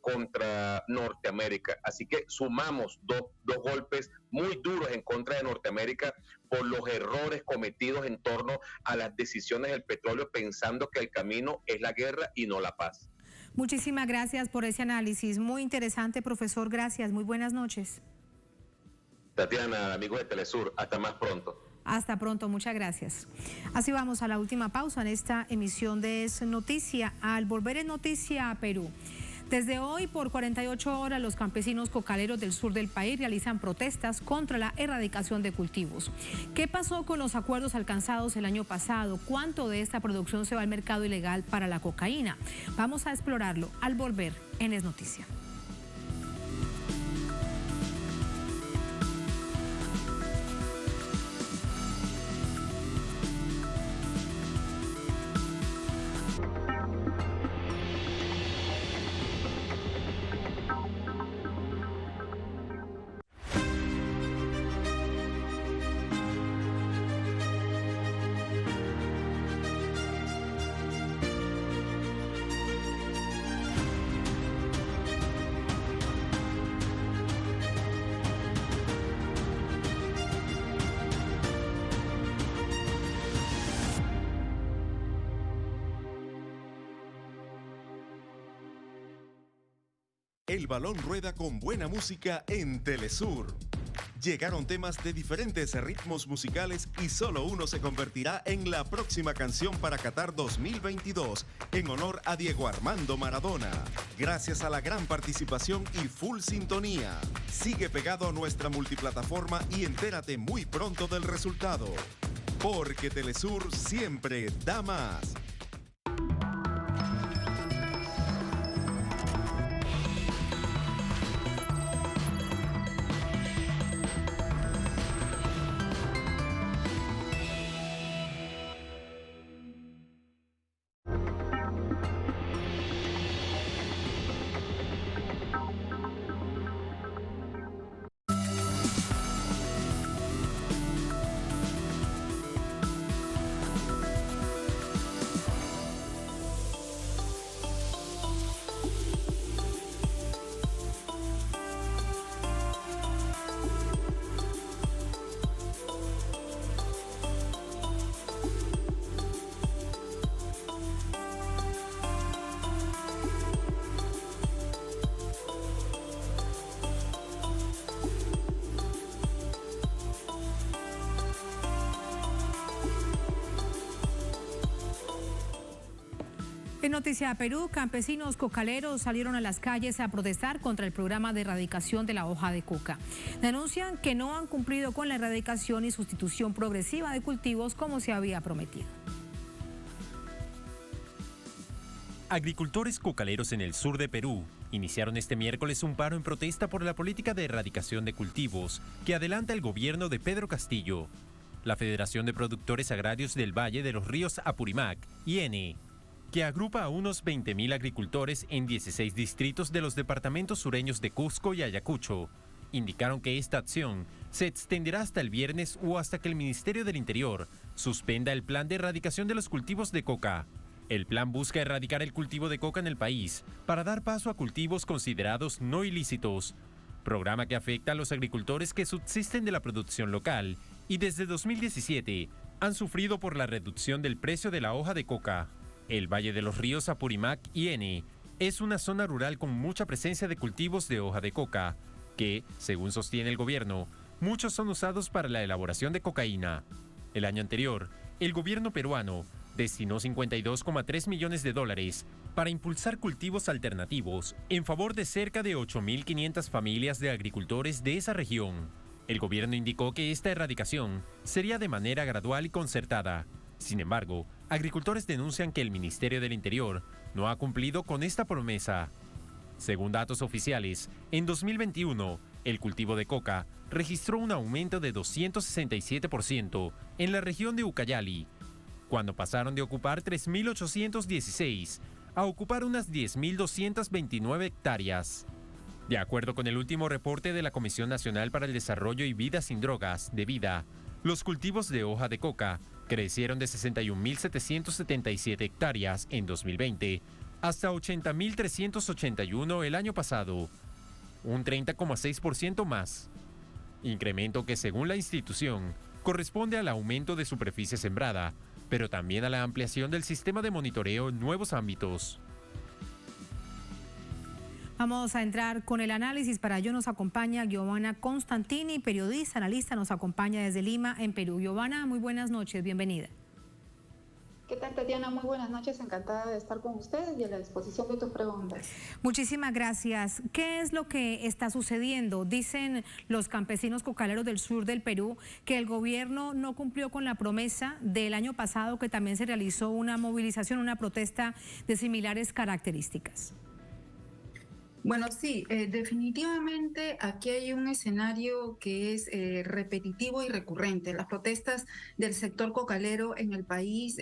contra Norteamérica, así que sumamos dos golpes muy duros en contra de Norteamérica por los errores cometidos en torno a las decisiones del petróleo, pensando que el camino es la guerra y no la paz. Muchísimas gracias por ese análisis, muy interesante, profesor, gracias, muy buenas noches. Tatiana, amigos de Telesur, hasta más pronto. Hasta pronto, muchas gracias. Así vamos a la última pausa en esta emisión de Es Noticia. Al volver en Noticia a Perú. Desde hoy, por 48 horas, los campesinos cocaleros del sur del país realizan protestas contra la erradicación de cultivos. ¿Qué pasó con los acuerdos alcanzados el año pasado? ¿Cuánto de esta producción se va al mercado ilegal para la cocaína? Vamos a explorarlo al volver en Es Noticia. El balón rueda con buena música en Telesur. Llegaron temas de diferentes ritmos musicales y solo uno se convertirá en la próxima canción para Qatar 2022 en honor a Diego Armando Maradona. Gracias a la gran participación y full sintonía. Sigue pegado a nuestra multiplataforma y entérate muy pronto del resultado. Porque Telesur siempre da más. En Noticia Perú, campesinos cocaleros salieron a las calles a protestar contra el programa de erradicación de la hoja de coca. Denuncian que no han cumplido con la erradicación y sustitución progresiva de cultivos como se había prometido. Agricultores cocaleros en el sur de Perú iniciaron este miércoles un paro en protesta por la política de erradicación de cultivos que adelanta el gobierno de Pedro Castillo. La Federación de Productores Agrarios del Valle de los Ríos Apurímac, IENE, que agrupa a unos 20.000 agricultores en 16 distritos de los departamentos sureños de Cusco y Ayacucho, indicaron que esta acción se extenderá hasta el viernes o hasta que el Ministerio del Interior suspenda el plan de erradicación de los cultivos de coca. El plan busca erradicar el cultivo de coca en el país para dar paso a cultivos considerados no ilícitos, programa que afecta a los agricultores que subsisten de la producción local y desde 2017 han sufrido por la reducción del precio de la hoja de coca. El Valle de los Ríos Apurímac, IENE, es una zona rural con mucha presencia de cultivos de hoja de coca, que, según sostiene el gobierno, muchos son usados para la elaboración de cocaína. El año anterior, el gobierno peruano destinó $52,3 millones para impulsar cultivos alternativos en favor de cerca de 8.500 familias de agricultores de esa región. El gobierno indicó que esta erradicación sería de manera gradual y concertada. Sin embargo, agricultores denuncian que el Ministerio del Interior no ha cumplido con esta promesa. Según datos oficiales, en 2021, el cultivo de coca registró un aumento de 267% en la región de Ucayali, cuando pasaron de ocupar 3.816 a ocupar unas 10.229 hectáreas. De acuerdo con el último reporte de la Comisión Nacional para el Desarrollo y Vida sin Drogas, de Vida, los cultivos de hoja de coca crecieron de 61.777 hectáreas en 2020 hasta 80.381 el año pasado, un 30,6% más. Incremento que, según la institución, corresponde al aumento de superficie sembrada, pero también a la ampliación del sistema de monitoreo en nuevos ámbitos. Vamos a entrar con el análisis. Para ello nos acompaña Giovanna Constantini, periodista, analista, nos acompaña desde Lima, en Perú. Giovanna, muy buenas noches, bienvenida. ¿Qué tal, Tatiana? Muy buenas noches, encantada de estar con ustedes y a la disposición de tus preguntas. Muchísimas gracias. ¿Qué es lo que está sucediendo? Dicen los campesinos cocaleros del sur del Perú que el gobierno no cumplió con la promesa del año pasado, que también se realizó una movilización, una protesta de similares características. Bueno, sí, definitivamente aquí hay un escenario que es repetitivo y recurrente. Las protestas del sector cocalero en el país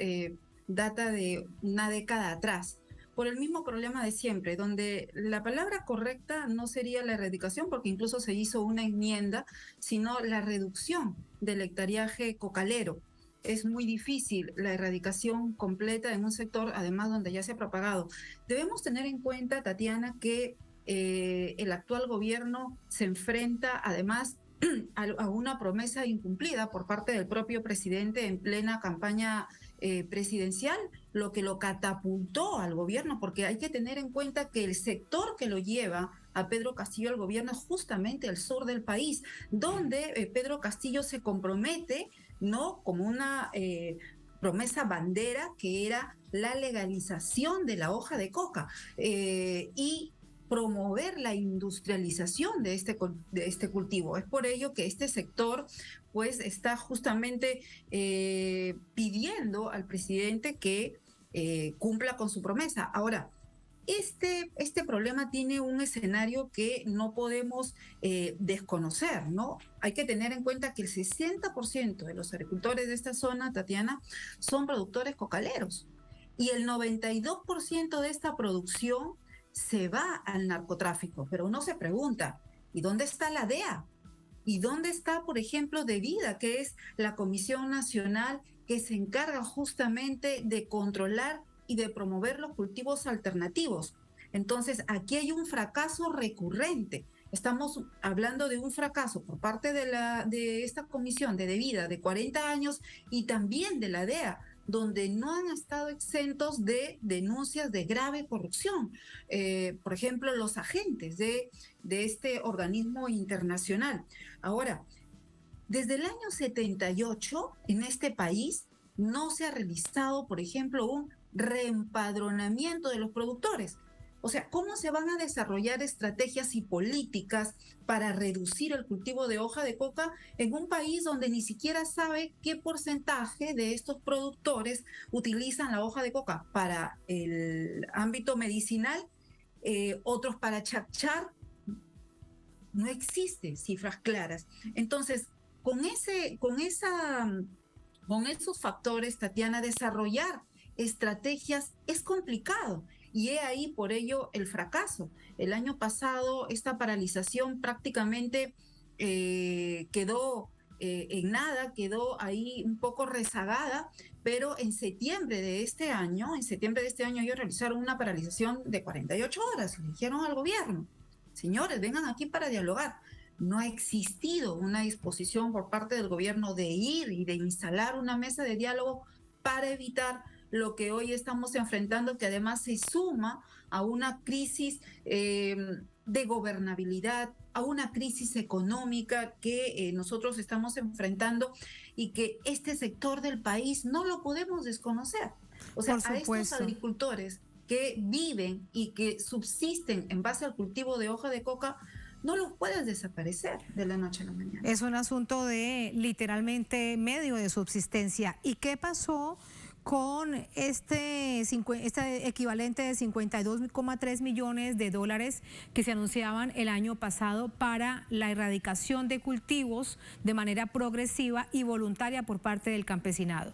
data de una década atrás, por el mismo problema de siempre, donde la palabra correcta no sería la erradicación, porque incluso se hizo una enmienda, sino la reducción del hectareaje cocalero. Es muy difícil la erradicación completa en un sector, además, donde ya se ha propagado. Debemos tener en cuenta, Tatiana, que el actual gobierno se enfrenta además a una promesa incumplida por parte del propio presidente en plena campaña presidencial, lo que lo catapultó al gobierno, porque hay que tener en cuenta que el sector que lo lleva a Pedro Castillo al gobierno es justamente el sur del país, donde Pedro Castillo se compromete, ¿no?, como una promesa bandera, que era la legalización de la hoja de coca y promover la industrialización de este cultivo. Es por ello que este sector pues está justamente pidiendo al presidente que cumpla con su promesa. Ahora, este problema tiene un escenario que no podemos desconocer, ¿no? Hay que tener en cuenta que el 60% de los agricultores de esta zona, Tatiana, son productores cocaleros, y el 92% de esta producción se va al narcotráfico. Pero uno se pregunta, ¿y dónde está la DEA? ¿Y dónde está, por ejemplo, DEVIDA, que es la Comisión Nacional que se encarga justamente de controlar y de promover los cultivos alternativos? Entonces, aquí hay un fracaso recurrente. Estamos hablando de un fracaso por parte de esta comisión de DEVIDA de 40 años y también de la DEA, donde no han estado exentos de denuncias de grave corrupción. Por ejemplo, los agentes de este organismo internacional. Ahora, desde el año 78, en este país, no se ha realizado, por ejemplo, un reempadronamiento de los productores. O sea, ¿cómo se van a desarrollar estrategias y políticas para reducir el cultivo de hoja de coca en un país donde ni siquiera sabe qué porcentaje de estos productores utilizan la hoja de coca para el ámbito medicinal, otros para chachar? No existen cifras claras. Entonces, con esos factores, Tatiana, desarrollar estrategias es complicado. Y he ahí por ello el fracaso. El año pasado esta paralización prácticamente quedó en nada, quedó ahí un poco rezagada, pero en septiembre de este año ellos realizaron una paralización de 48 horas. Le dijeron al gobierno, señores, vengan aquí para dialogar. No ha existido una disposición por parte del gobierno de ir y de instalar una mesa de diálogo para evitar lo que hoy estamos enfrentando, que además se suma a una crisis de gobernabilidad, a una crisis económica que nosotros estamos enfrentando y que este sector del país no lo podemos desconocer. O sea, a estos agricultores que viven y que subsisten en base al cultivo de hoja de coca, no los puedes desaparecer de la noche a la mañana. Es un asunto de literalmente medio de subsistencia. ¿Y qué pasó con este equivalente de 52,3 millones de dólares que se anunciaban el año pasado para la erradicación de cultivos de manera progresiva y voluntaria por parte del campesinado?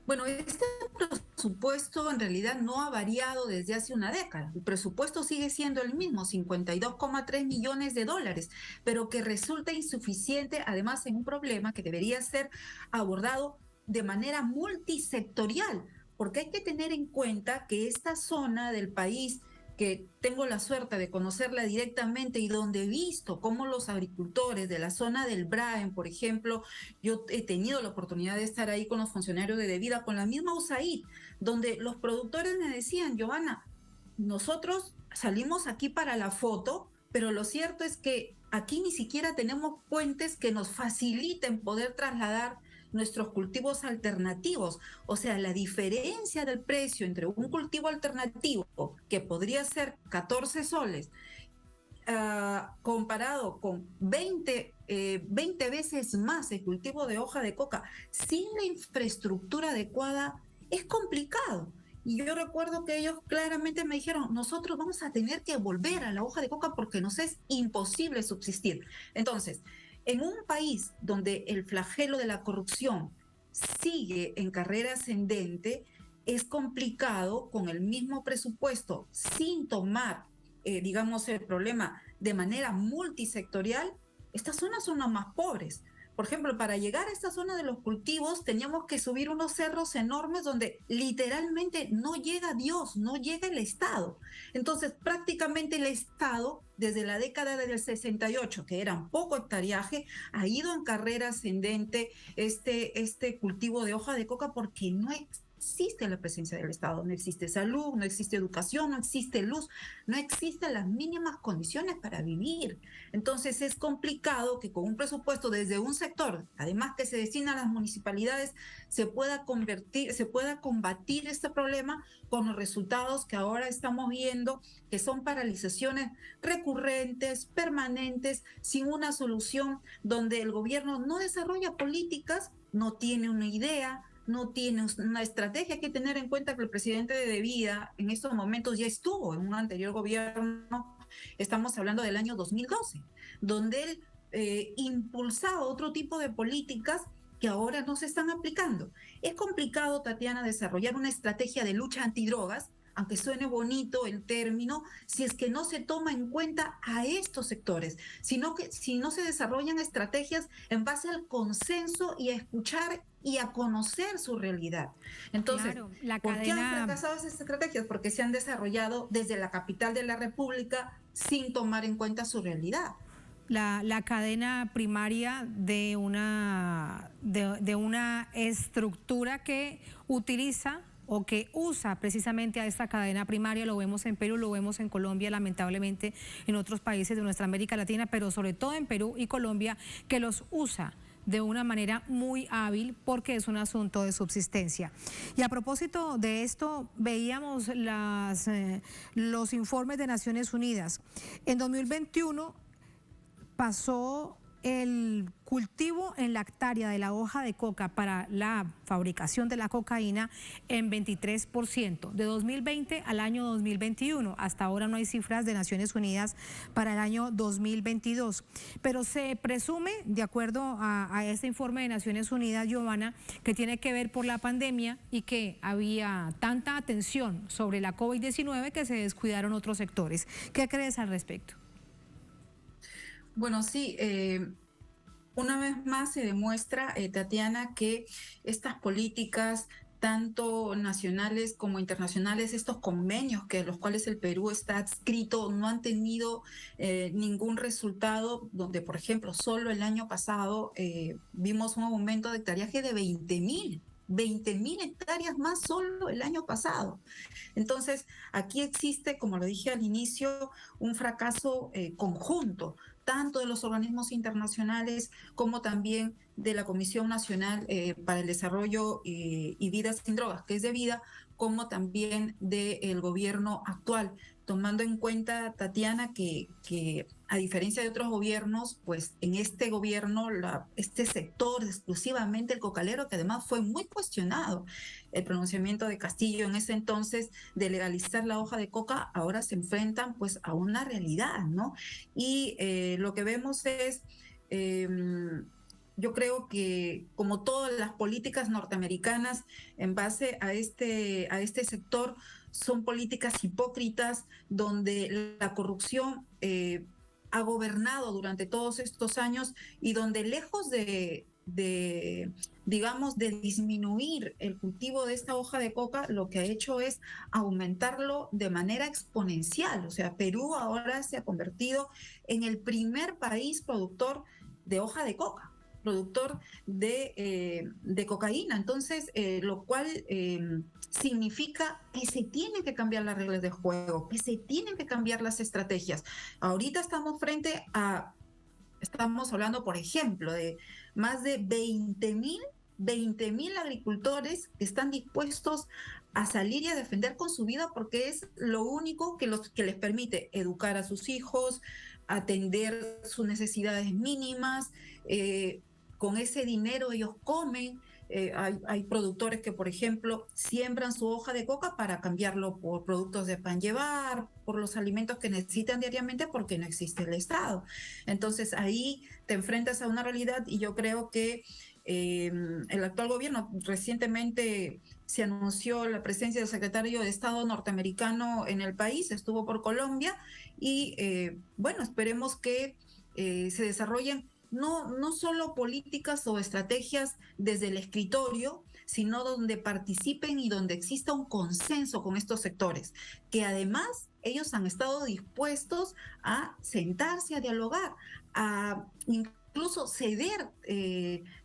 Bueno, este presupuesto en realidad no ha variado desde hace una década. El presupuesto sigue siendo el mismo, 52,3 millones de dólares, pero que resulta insuficiente, además, en un problema que debería ser abordado de manera multisectorial, porque hay que tener en cuenta que esta zona del país, que tengo la suerte de conocerla directamente y donde he visto cómo los agricultores de la zona del Braen, por ejemplo, yo he tenido la oportunidad de estar ahí con los funcionarios de DEVIDA, con la misma USAID, donde los productores me decían, Giovanna, nosotros salimos aquí para la foto, pero lo cierto es que aquí ni siquiera tenemos puentes que nos faciliten poder trasladar nuestros cultivos alternativos. O sea, la diferencia del precio entre un cultivo alternativo, que podría ser 14 soles, comparado con 20 veces más el cultivo de hoja de coca, sin la infraestructura adecuada, es complicado. Y yo recuerdo que ellos claramente me dijeron, nosotros vamos a tener que volver a la hoja de coca porque nos es imposible subsistir. Entonces, en un país donde el flagelo de la corrupción sigue en carrera ascendente, es complicado con el mismo presupuesto, sin tomar, digamos, el problema de manera multisectorial. Estas zonas son las más pobres. Por ejemplo, para llegar a esta zona de los cultivos teníamos que subir unos cerros enormes donde literalmente no llega Dios, no llega el Estado. Entonces, prácticamente el Estado, desde la década del 68, que era un poco hectareaje, ha ido en carrera ascendente este cultivo de hoja de coca porque no existe la presencia del Estado, no existe salud, no existe educación, no existe luz, no existen las mínimas condiciones para vivir. Entonces es complicado que con un presupuesto desde un sector, además que se destina a las municipalidades, se pueda combatir este problema con los resultados que ahora estamos viendo, que son paralizaciones recurrentes, permanentes, sin una solución, donde el gobierno no desarrolla políticas, no tiene una idea, no tiene una estrategia. Hay que tener en cuenta que el presidente de Vida en estos momentos ya estuvo en un anterior gobierno, estamos hablando del año 2012, donde él impulsaba otro tipo de políticas que ahora no se están aplicando. Es complicado, Tatiana, desarrollar una estrategia de lucha antidrogas, aunque suene bonito el término, si es que no se toma en cuenta a estos sectores, sino que si no se desarrollan estrategias en base al consenso y a escuchar y a conocer su realidad. Entonces, claro, ¿por qué han fracasado esas estrategias? Porque se han desarrollado desde la capital de la República sin tomar en cuenta su realidad. La cadena primaria de una estructura que utiliza o que usa precisamente a esta cadena primaria, lo vemos en Perú, lo vemos en Colombia, lamentablemente en otros países de nuestra América Latina, pero sobre todo en Perú y Colombia, que los usa de una manera muy hábil porque es un asunto de subsistencia. Y a propósito de esto, veíamos los informes de Naciones Unidas. En 2021 pasó el cultivo en la hectárea de la hoja de coca para la fabricación de la cocaína en 23%, de 2020 al año 2021. Hasta ahora no hay cifras de Naciones Unidas para el año 2022, pero se presume, de acuerdo a este informe de Naciones Unidas, Giovanna, que tiene que ver por la pandemia y que había tanta atención sobre la COVID-19 que se descuidaron otros sectores. ¿Qué crees al respecto? Bueno, sí, una vez más se demuestra, Tatiana, que estas políticas, tanto nacionales como internacionales, estos convenios que los cuales el Perú está adscrito, no han tenido ningún resultado, donde, por ejemplo, solo el año pasado vimos un aumento de hectareaje de 20.000 hectáreas más solo el año pasado. Entonces, aquí existe, como lo dije al inicio, un fracaso conjunto, tanto de los organismos internacionales como también de la Comisión Nacional para el Desarrollo y Vida Sin Drogas, que es de Vida, como también del gobierno actual, tomando en cuenta, Tatiana, que a diferencia de otros gobiernos, pues en este gobierno, este sector exclusivamente el cocalero, que además fue muy cuestionado, el pronunciamiento de Castillo en ese entonces de legalizar la hoja de coca, ahora se enfrentan pues a una realidad, ¿no? Y lo que vemos es... yo creo que, como todas las políticas norteamericanas en base a este sector, son políticas hipócritas donde la corrupción ha gobernado durante todos estos años y donde, lejos de disminuir el cultivo de esta hoja de coca, lo que ha hecho es aumentarlo de manera exponencial. O sea, Perú ahora se ha convertido en el primer país productor de hoja de coca. productor de cocaína. Entonces, lo cual significa que se tienen que cambiar las reglas de juego, que se tienen que cambiar las estrategias. Ahorita estamos hablando, por ejemplo, de más de 20.000 agricultores que están dispuestos a salir y a defender con su vida porque es lo único que les permite educar a sus hijos, atender sus necesidades mínimas. Con ese dinero ellos comen. Hay productores que, por ejemplo, siembran su hoja de coca para cambiarlo por productos de pan llevar, por los alimentos que necesitan diariamente porque no existe el Estado. Entonces ahí te enfrentas a una realidad y yo creo que el actual gobierno, recientemente se anunció la presencia del secretario de Estado norteamericano en el país, estuvo por Colombia y bueno, esperemos que se desarrollen no solo políticas o estrategias desde el escritorio, sino donde participen y donde exista un consenso con estos sectores, que además ellos han estado dispuestos a sentarse, a dialogar, a incluso ceder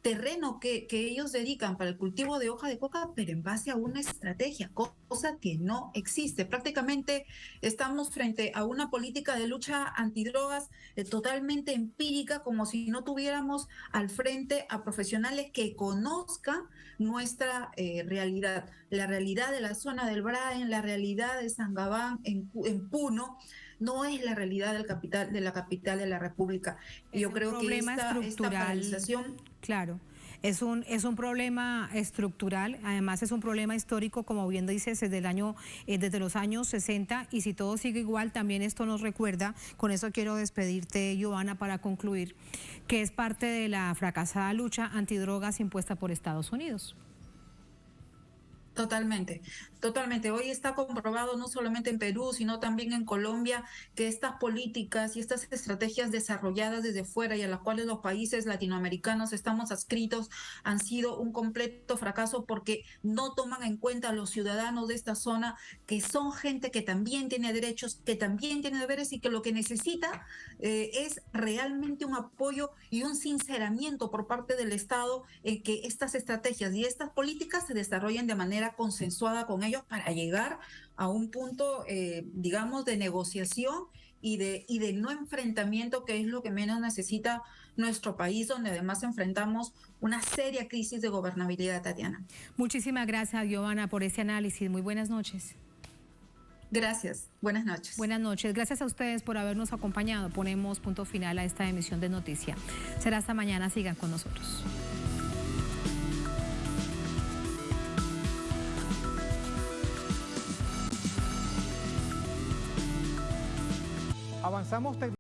terreno que ellos dedican para el cultivo de hoja de coca, pero en base a una estrategia, cosa que no existe. Prácticamente estamos frente a una política de lucha antidrogas totalmente empírica, como si no tuviéramos al frente a profesionales que conozcan nuestra realidad, la realidad de la zona del Braen, la realidad de Sangabán en Puno. No es la realidad de la capital de la República. Yo creo que esta paralización... Claro, es un problema estructural, además es un problema histórico, como bien dices, desde los años 60, y si todo sigue igual, también esto nos recuerda, con eso quiero despedirte, Giovanna, para concluir, que es parte de la fracasada lucha antidrogas impuesta por Estados Unidos. Totalmente. Hoy está comprobado no solamente en Perú, sino también en Colombia, que estas políticas y estas estrategias desarrolladas desde fuera y a las cuales los países latinoamericanos estamos adscritos han sido un completo fracaso porque no toman en cuenta a los ciudadanos de esta zona, que son gente que también tiene derechos, que también tiene deberes y que lo que necesita es realmente un apoyo y un sinceramiento por parte del Estado en que estas estrategias y estas políticas se desarrollen de manera consensuada con ellos para llegar a un punto, digamos, de negociación y de no enfrentamiento, que es lo que menos necesita nuestro país, donde además enfrentamos una seria crisis de gobernabilidad, Tatiana. Muchísimas gracias, Giovanna, por este análisis. Muy buenas noches. Gracias. Buenas noches. Buenas noches. Gracias a ustedes por habernos acompañado. Ponemos punto final a esta emisión de Noticia. Será hasta mañana. Sigan con nosotros. Avanzamos